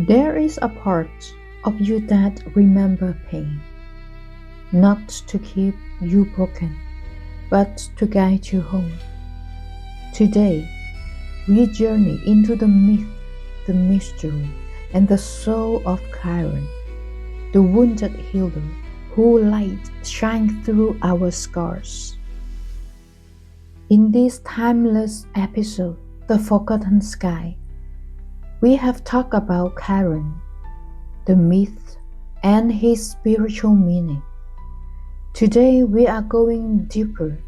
There is a part of you that remember pain, not to keep you broken, but to guide you home. Today, we journey into the myth, the mystery, and the soul of Chiron, the wounded healer whose light shines through our scars. In this timeless episode, The Forgotten Sky, we have talked about Chiron, the myth, and his spiritual meaning. Today we are going deeper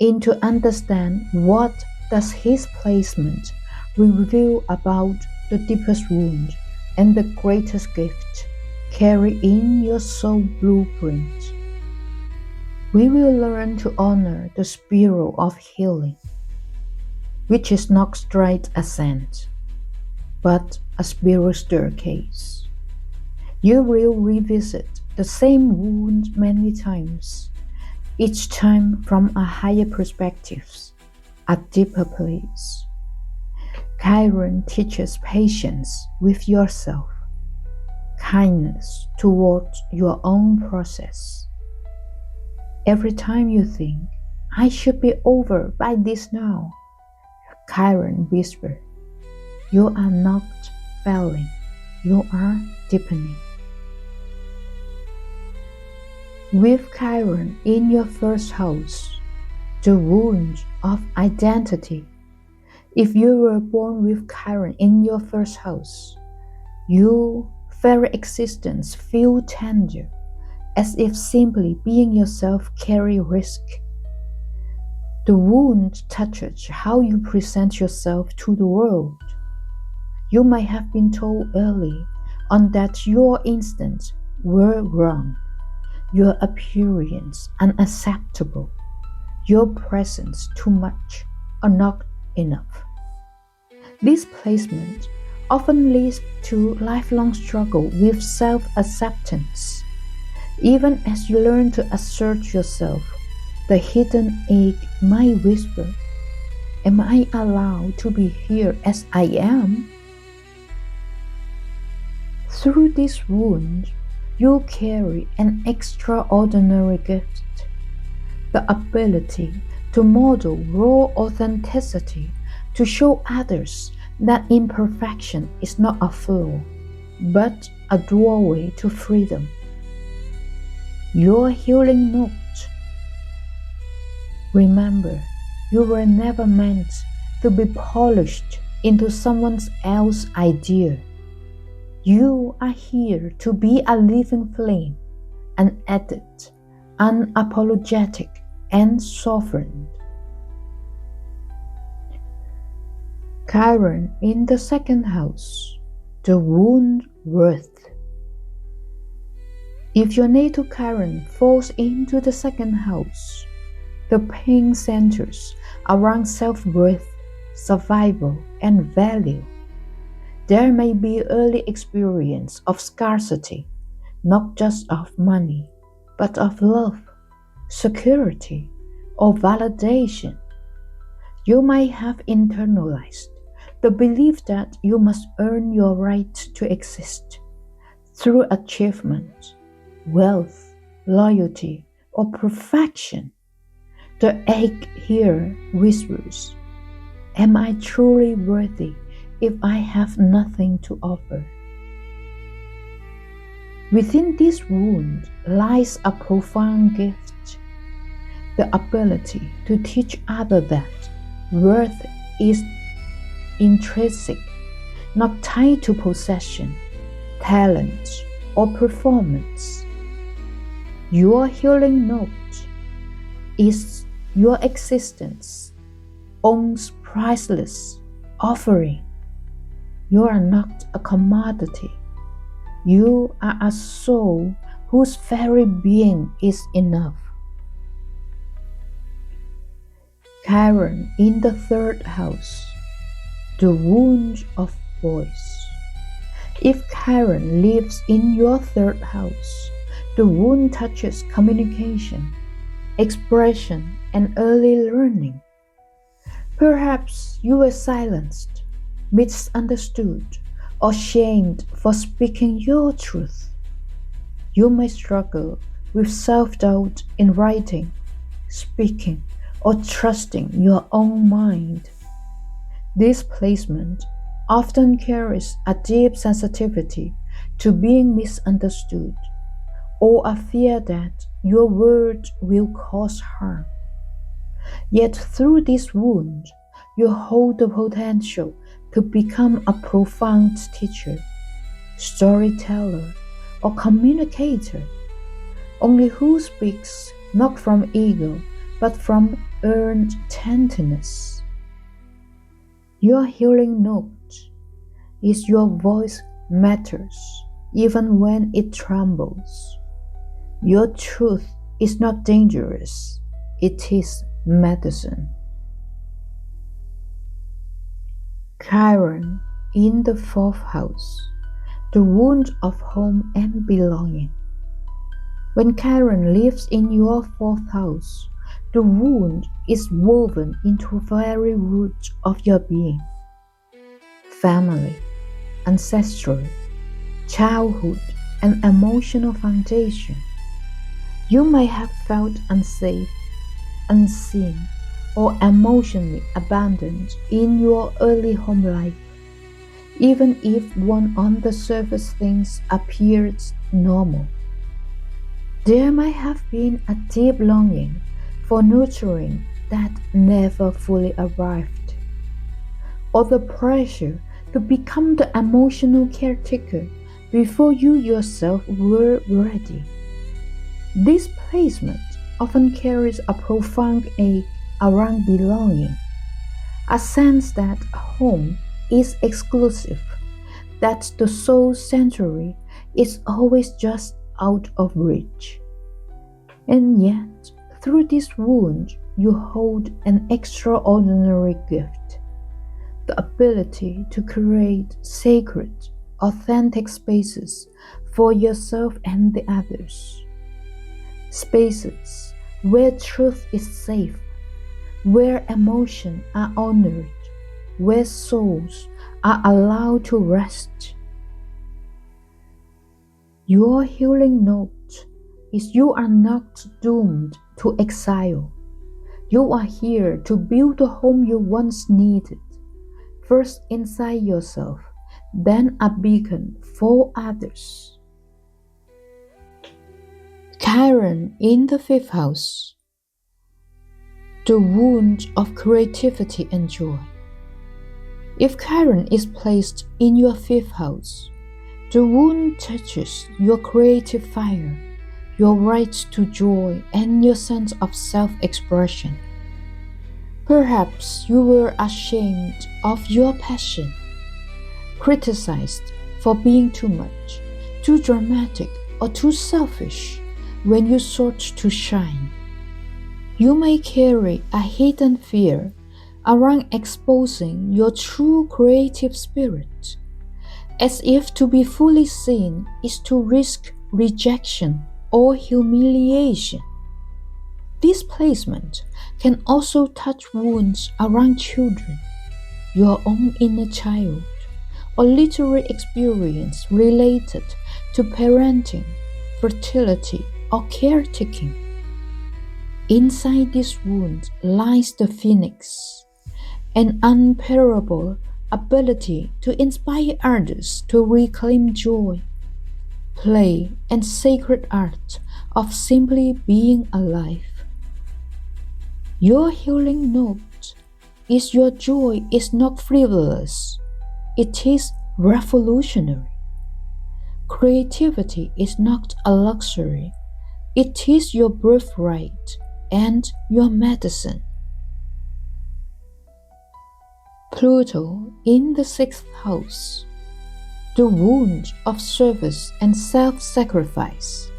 into understand what does his placement reveal about the deepest wound and the greatest gift carried in your soul blueprint. We will learn to honor the spiral of healing, which is not straight ascent, but a spiral staircase. You will revisit the same wound many times, each time from a higher perspective, a deeper place. Chiron teaches patience with yourself, kindness towards your own process. Every time you think, I should be over by this now, Chiron whispers, you are not failing, you are deepening. With Chiron in your first house, the wound of identity. If you were born with Chiron in your first house, your very existence feels tender, as if simply being yourself carry risk. The wound touches how you present yourself to the world. You might have been told early on that your instincts were wrong, your appearance unacceptable, your presence too much or not enough. This placement often leads to lifelong struggle with self-acceptance. Even as you learn to assert yourself, the hidden egg might whisper, am I allowed to be here as I am? Through this wound, you carry an extraordinary gift, the ability to model raw authenticity, to show others that imperfection is not a flaw, but a doorway to freedom. Your healing note. Remember, you were never meant to be polished into someone else's idea. You are here to be a living flame, unedited, unapologetic, and sovereign. Chiron in the second house, the wound worth. If your natal Chiron falls into the second house, the pain centers around self-worth, survival, and value. There may be early experience of scarcity, not just of money, but of love, security, or validation. You might have internalized the belief that you must earn your right to exist through achievement, wealth, loyalty, or perfection. The egg here whispers, am I truly worthy if I have nothing to offer? Within this wound lies a profound gift, the ability to teach others that worth is intrinsic, not tied to possession, talent, or performance. Your healing note is your existence, owns priceless offering. You are not a commodity. You are a soul whose very being is enough. Chiron in the third house, the wound of voice. If Chiron lives in your third house, the wound touches communication, expression, and early learning. Perhaps you were silenced, misunderstood, or shamed for speaking your truth. You may struggle with self-doubt in writing, speaking, or trusting your own mind. This placement often carries a deep sensitivity to being misunderstood or a fear that your word will cause harm. Yet through this wound, you hold the potential to become a profound teacher, storyteller, or communicator, only who speaks not from ego but from earned tenderness. Your healing note is your voice matters even when it trembles. Your truth is not dangerous, it is medicine. Chiron in the fourth house, the wound of home and belonging. When Chiron lives in your fourth house, the wound is woven into the very root of your being. Family, ancestral, childhood, and emotional foundation. You may have felt unsafe, unseen, or emotionally abandoned in your early home life, even if on the surface things appeared normal. There might have been a deep longing for nurturing that never fully arrived, or the pressure to become the emotional caretaker before you yourself were ready. This placement often carries a profound ache around belonging, a sense that home is exclusive, that the soul sanctuary is always just out of reach. And yet, through this wound, you hold an extraordinary gift, the ability to create sacred, authentic spaces for yourself and the others. Spaces where truth is safe, where emotions are honored, where souls are allowed to rest. Your healing note is you are not doomed to exile. You are here to build the home you once needed, first inside yourself, then a beacon for others. Chiron in the fifth house, the wound of creativity and joy. If Chiron is placed in your fifth house, the wound touches your creative fire, your right to joy, and your sense of self-expression. Perhaps you were ashamed of your passion, criticized for being too much, too dramatic, or too selfish when you sought to shine. You may carry a hidden fear around exposing your true creative spirit, as if to be fully seen is to risk rejection or humiliation. This placement can also touch wounds around children, your own inner child, or literary experience related to parenting, fertility, or caretaking. Inside this wound lies the phoenix, an unparalleled ability to inspire others to reclaim joy, play, and sacred art of simply being alive. Your healing note is your joy is not frivolous, it is revolutionary. Creativity is not a luxury, it is your birthright and your medicine. Pluto in the sixth house, the wound of service and self-sacrifice.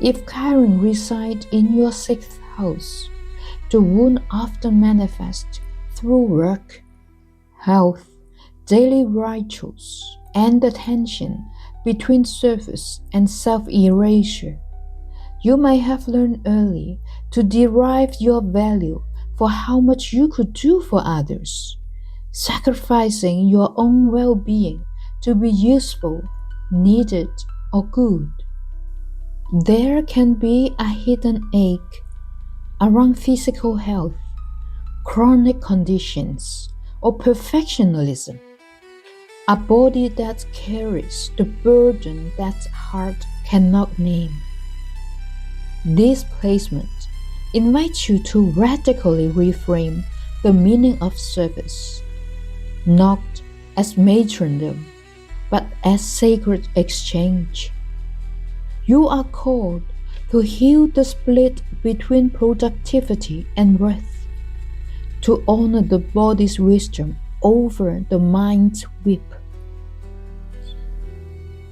If Chiron resides in your sixth house, the wound often manifests through work, health, daily rituals, and the tension between service and self-erasure. You may have learned early to derive your value for how much you could do for others, sacrificing your own well-being to be useful, needed, or good. There can be a hidden ache around physical health, chronic conditions, or perfectionism. A body that carries the burden that heart cannot name. This placement invites you to radically reframe the meaning of service, not as matrondom, but as sacred exchange. You are called to heal the split between productivity and worth, to honor the body's wisdom over the mind's whip.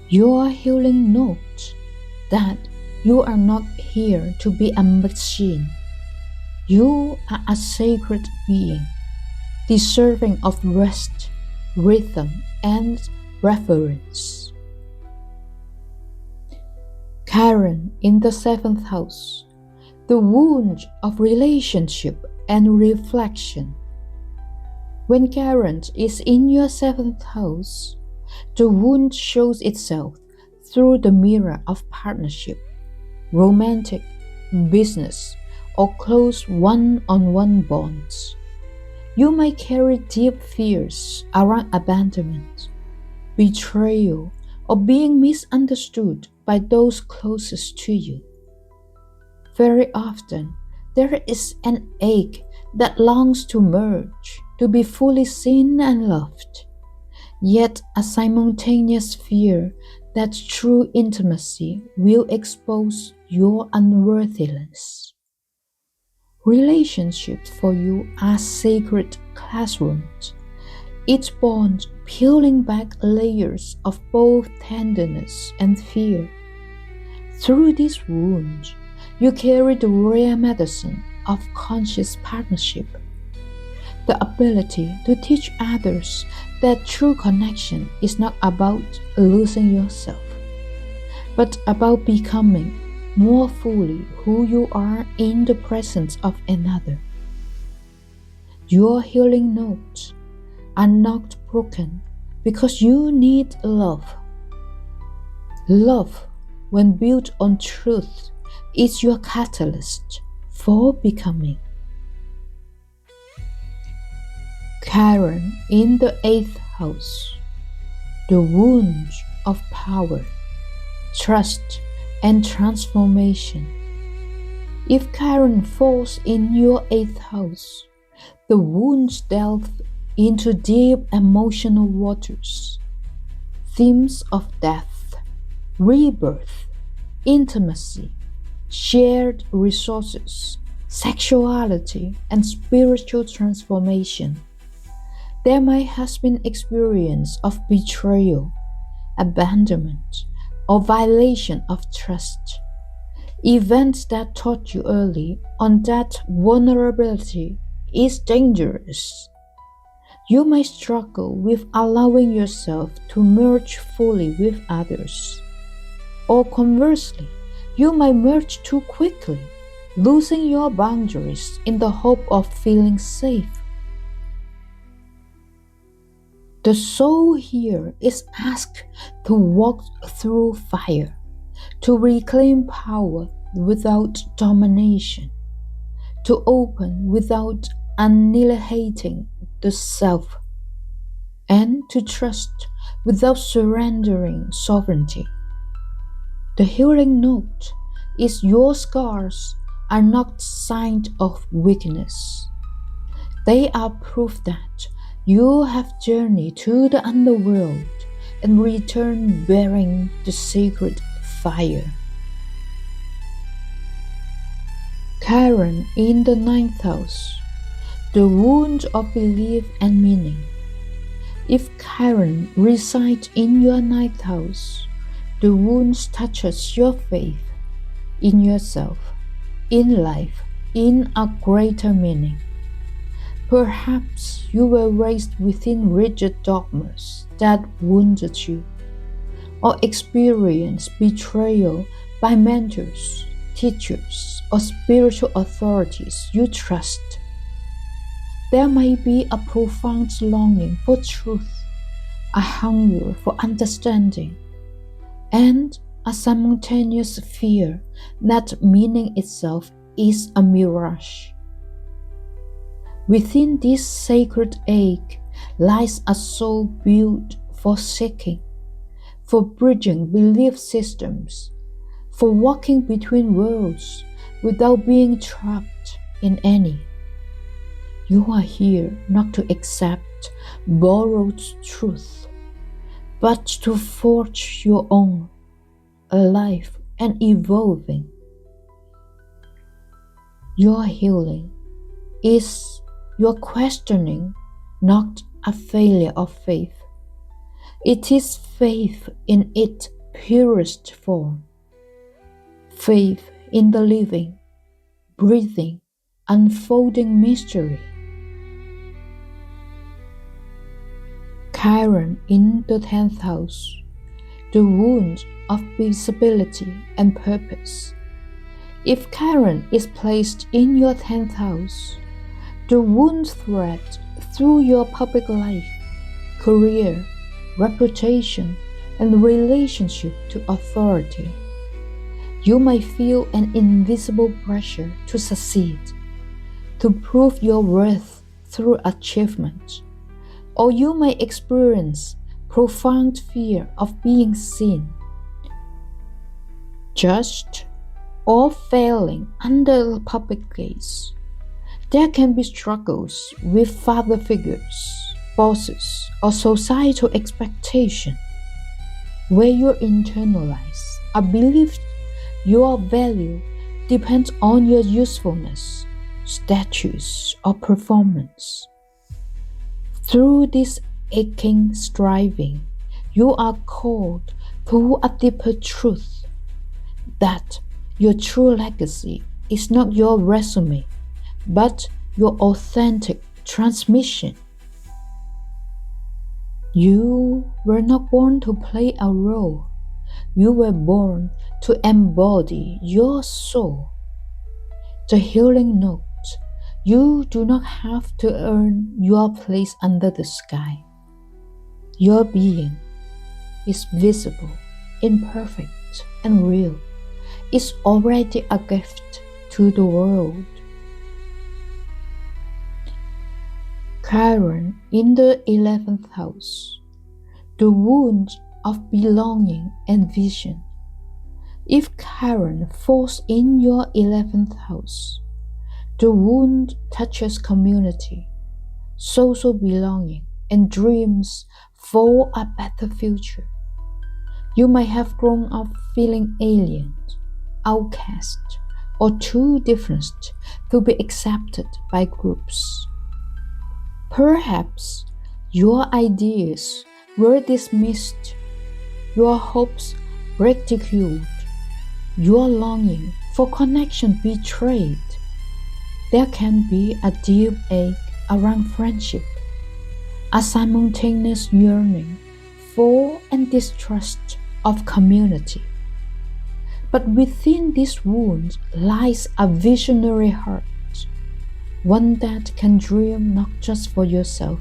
Your healing note that you are not here to be a machine. You are a sacred being, deserving of rest, rhythm, and reverence. Chiron in the 7th house, the wound of relationship and reflection. When Chiron is in your 7th house, the wound shows itself through the mirror of partnership, romantic, business, or close one-on-one bonds. You may carry deep fears around abandonment, betrayal, or being misunderstood by those closest to you. Very often, there is an ache that longs to merge, to be fully seen and loved, yet a simultaneous fear that true intimacy will expose your unworthiness. Relationships for you are sacred classrooms, each bond peeling back layers of both tenderness and fear. Through these wounds, you carry the rare medicine of conscious partnership, the ability to teach others that true connection is not about losing yourself, but about becoming more fully who you are in the presence of another. Your healing notes are not broken because you need love. Love, when built on truth, is your catalyst for becoming. Chiron in the 8th house, the wounds of power, trust, and transformation. If Chiron falls in your 8th house, the wounds delve into deep emotional waters. Themes of death, rebirth, intimacy, shared resources, sexuality, and spiritual transformation. There might have been experience of betrayal, abandonment, or violation of trust. Events that taught you early on that vulnerability is dangerous. You may struggle with allowing yourself to merge fully with others. Or conversely, you might merge too quickly, losing your boundaries in the hope of feeling safe. The soul here is asked to walk through fire, to reclaim power without domination, to open without annihilating the self, and to trust without surrendering sovereignty. The healing note is your scars are not signs of weakness. They are proof that you have journeyed to the underworld and returned bearing the sacred fire. Chiron in the 9th house, the wound of belief and meaning. If Chiron resides in your 9th house, the wound touches your faith in yourself, in life, in a greater meaning. Perhaps you were raised within rigid dogmas that wounded you, or experienced betrayal by mentors, teachers, or spiritual authorities you trust. There may be a profound longing for truth, a hunger for understanding, and a simultaneous fear that meaning itself is a mirage. Within this sacred egg lies a soul built for seeking, for bridging belief systems, for walking between worlds without being trapped in any. You are here not to accept borrowed truth, but to forge your own, alive and evolving. Your healing is your questioning, not a failure of faith. It is faith in its purest form. Faith in the living, breathing, unfolding mystery. Chiron in the 10th house, the wound of visibility and purpose. If Chiron is placed in your 10th house, the wound thread through your public life, career, reputation, and relationship to authority. You may feel an invisible pressure to succeed, to prove your worth through achievement, or you may experience profound fear of being seen, judged, or failing under the public gaze. There can be struggles with father figures, bosses, or societal expectation, where you internalize a belief your value depends on your usefulness, status, or performance. Through this aching striving, you are called to a deeper truth, that your true legacy is not your resume, but your authentic transmission. You were not born to play a role. You were born to embody your soul. The healing note: you do not have to earn your place under the sky. Your being is visible, imperfect, and real. It's already a gift to the world. Chiron in the 11th house, the wound of belonging and vision. If Chiron falls in your 11th house, the wound touches community, social belonging, and dreams for a better future. You may have grown up feeling alien, outcast, or too different to be accepted by groups. Perhaps your ideas were dismissed, your hopes ridiculed, your longing for connection betrayed. There can be a deep ache around friendship, a simultaneous yearning for and distrust of community. But within this wound lies a visionary heart, one that can dream not just for yourself,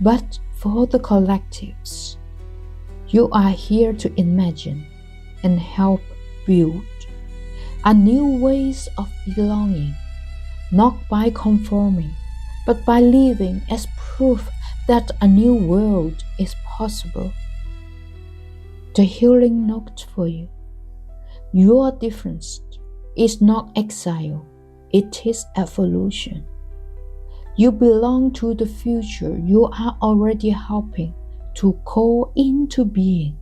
but for the collectives. You are here to imagine and help build a new ways of belonging, not by conforming, but by living as proof that a new world is possible. The healing note for you: your difference is not exile, it is evolution. You belong to the future you are already helping to call into being.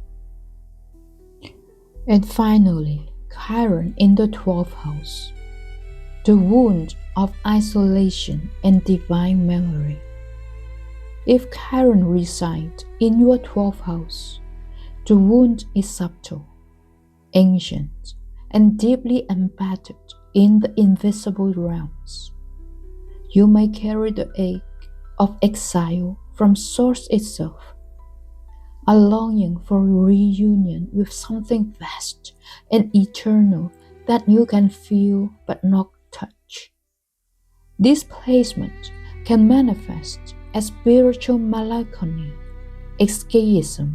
And finally, Chiron in the 12th house, the wound of isolation and divine memory. If Chiron resides in your 12th house, the wound is subtle, ancient, and deeply embedded in the invisible realms. You may carry the ache of exile from source itself, a longing for reunion with something vast and eternal that you can feel but not touch. This placement can manifest as spiritual melancholy, escapism,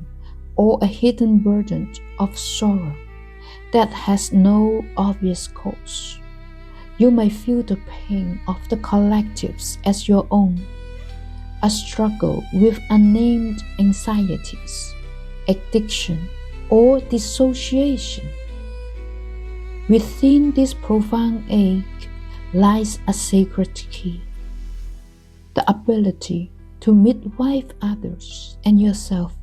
or a hidden burden of sorrow that has no obvious cause. You may feel the pain of the collectives as your own, a struggle with unnamed anxieties, addiction, or dissociation. Within this profound ache lies a sacred key, the ability to midwife others and yourself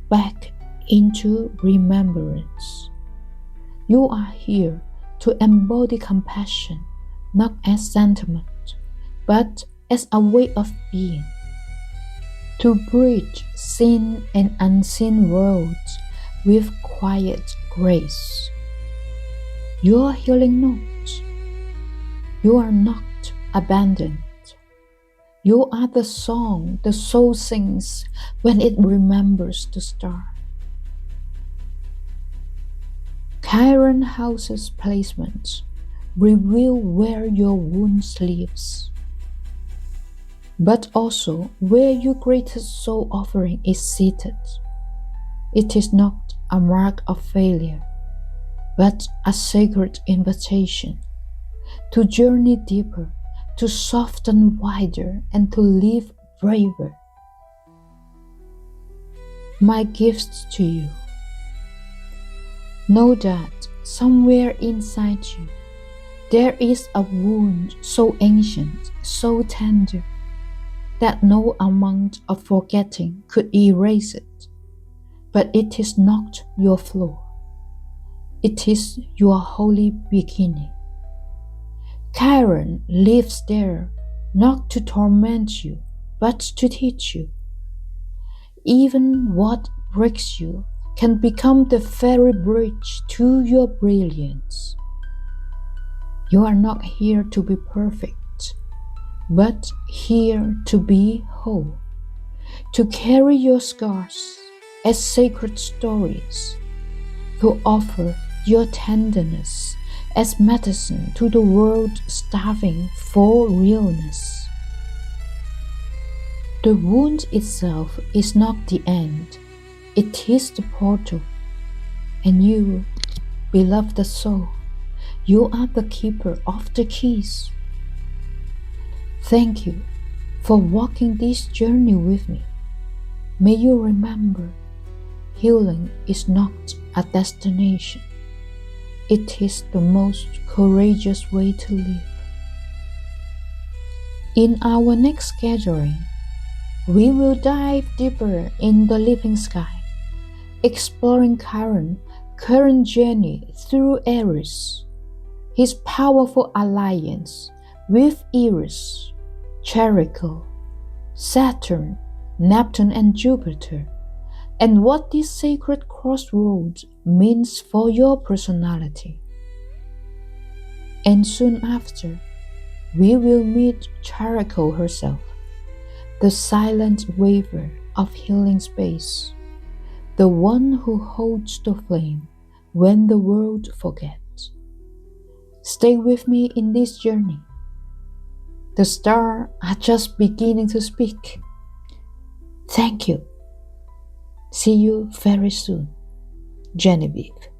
back into remembrance. You are here to embody compassion, not as sentiment, but as a way of being, to bridge seen and unseen worlds with quiet grace. Your healing note. You are not abandoned. You are the song the soul sings when it remembers the star. Chiron house's placements reveal where your wounds lives, but also where your greatest soul offering is seated. It is not a mark of failure, but a sacred invitation to journey deeper, to soften wider, and to live braver. My gifts to you. Know that somewhere inside you, there is a wound so ancient, so tender, that no amount of forgetting could erase it. But it is not your flaw. It is your holy beginning. Chiron lives there not to torment you, but to teach you. Even what breaks you can become the very bridge to your brilliance. You are not here to be perfect, but here to be whole, to carry your scars as sacred stories, to offer your tenderness as medicine to the world starving for realness. The wound itself is not the end, it is the portal. And you, beloved soul, you are the keeper of the keys. Thank you for walking this journey with me. May you remember, healing is not a destination. It is the most courageous way to live. In our next gathering, we will dive deeper in the living sky, exploring Chiron's current journey through Aries, his powerful alliance with Eris, Chiron, Saturn, Neptune, and Jupiter, and what this sacred crossroads means for your personality. And soon after, we will meet Chiron herself, the silent waver of healing space, the one who holds the flame when the world forgets. Stay with me in this journey. The stars are just beginning to speak. Thank you. See you very soon. Genevieve.